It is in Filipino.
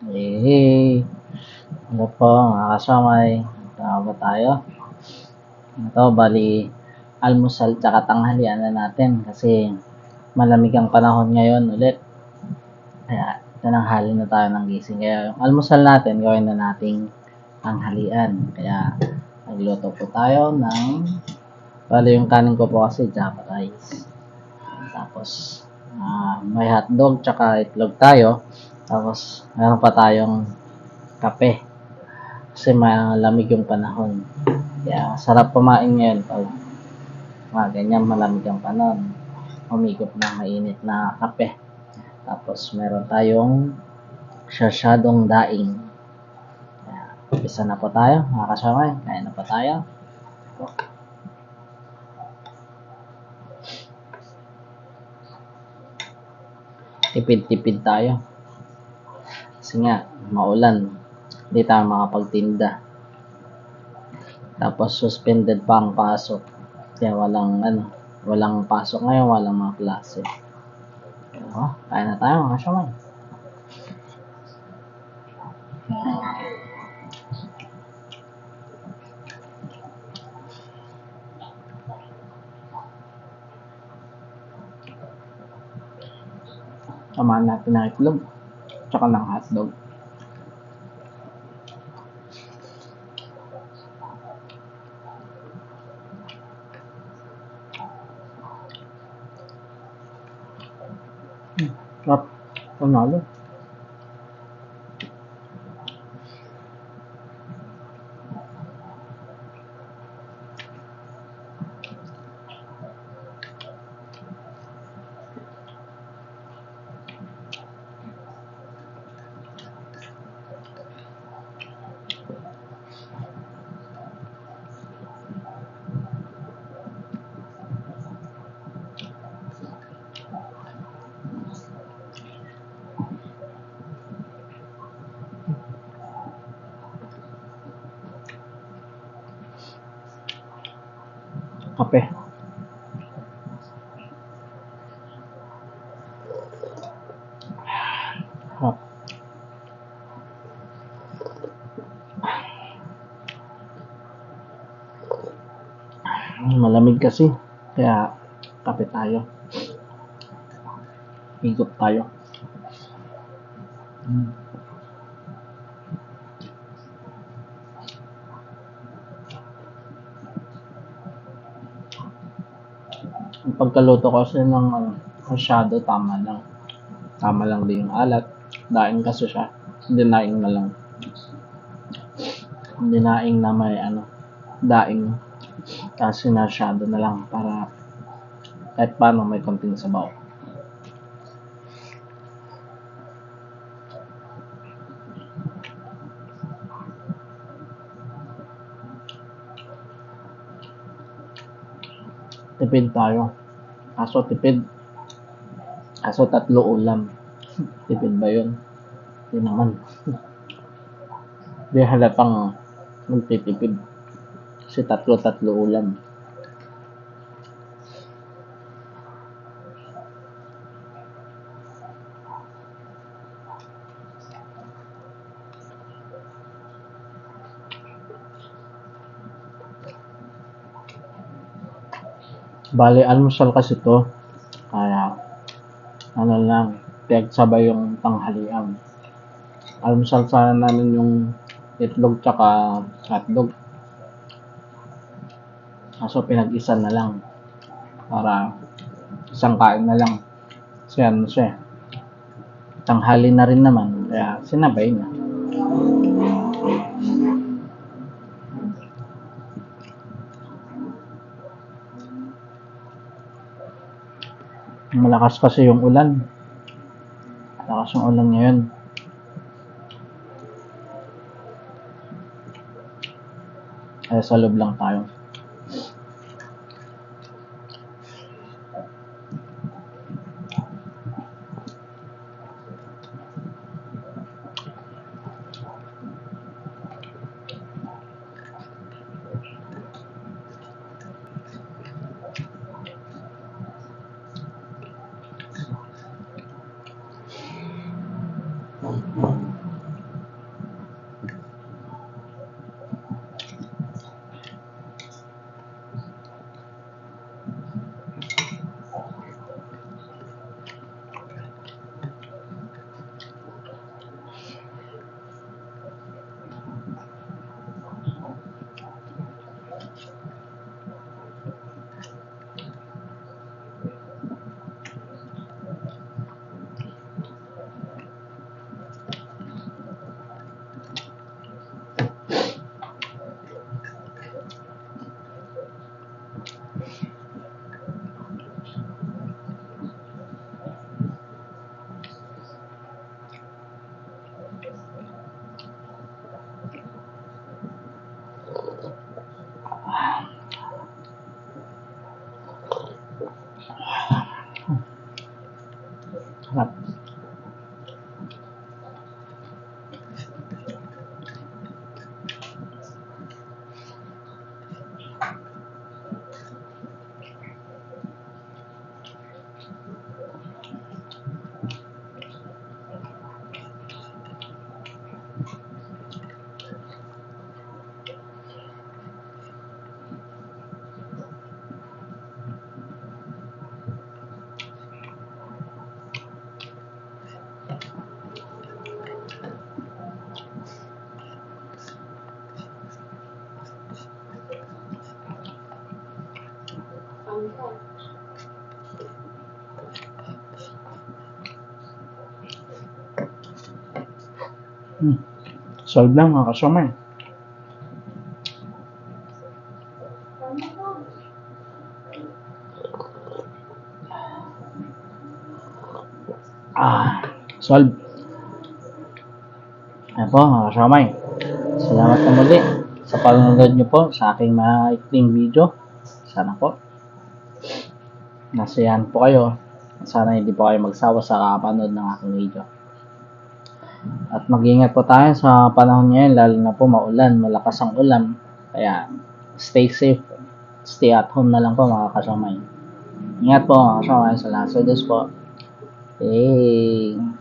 Hey, ano po mga kasamay? Tama ba tayo? Ito, bali, almusal tsaka tanghalian na natin kasi malamig ang panahon ngayon ulit. Kaya, tanghali na tayo ng gising. Kaya, yung almusal natin, gawin na nating tanghalian. Kaya, nagluto po tayo ng, bali yung kanin ko po kasi java rice. Tapos, may hotdog tsaka itlog tayo. Tapos, meron pa tayong kape. Kasi malamig yung panahon. Kaya sarap kumain ngayon pag ganyan malamig ang panahon. Humigop ng mainit na kape. Tapos meron tayong sasyadong daing. Kaya umpisa na po tayo mga kasama. Kain na po tayo. Tipid-tipid tayo. Kasi nga maulan. Hindi tayo makapagtinda. Tapos suspended pa ang pasok. Kaya walang pasok ngayon, walang mga klase. Kain na tayo mga kasama. Samahan natin ng itlog tsaka ng hotdog. Sarap. Panalo. Kape. Sarap. Malamig kasi. Kaya kape tayo. Higop tayo. Ang pagkaluto kasi ng masyado tama lang. Tama lang din yung alat. Daing kasi siya. Dinaing na lang. Dinaing na may daing. Kasi masyado na lang para kahit paano may konting sabaw. Tipid tayo. Kaso 3 ulam. Tipid ba yun? Hindi naman. Di halatang magtitipid. Kasi 3 ulam. Bali, almusal kasi to. Kaya, lang, sabay yung tanghalian. Almusal sana namin yung itlog tsaka hotdog. Kaso pinag-isa na lang. Para isang kain na lang. Kasi siya. Tanghali na rin naman. Kaya sinabay na. Malakas kasi yung ulan. Malakas yung ulan ngayon. Kaya sa loob lang tayo. Solve lang mga kasama. Solve. Ayan po mga kasama. Salamat na muli sa panonood nyo po sa aking maikling video. Sana po nasiyahan po kayo. Sana hindi po kayo magsawa sa kakapanood ng aking video. At mag-ingat po tayo sa panahon ngayon, lalo na po maulan, malakas ang ulan. Kaya stay safe, stay at home na lang po mga kasamay. Ingat po mga kasamay, sa lahat. So this po. Hey.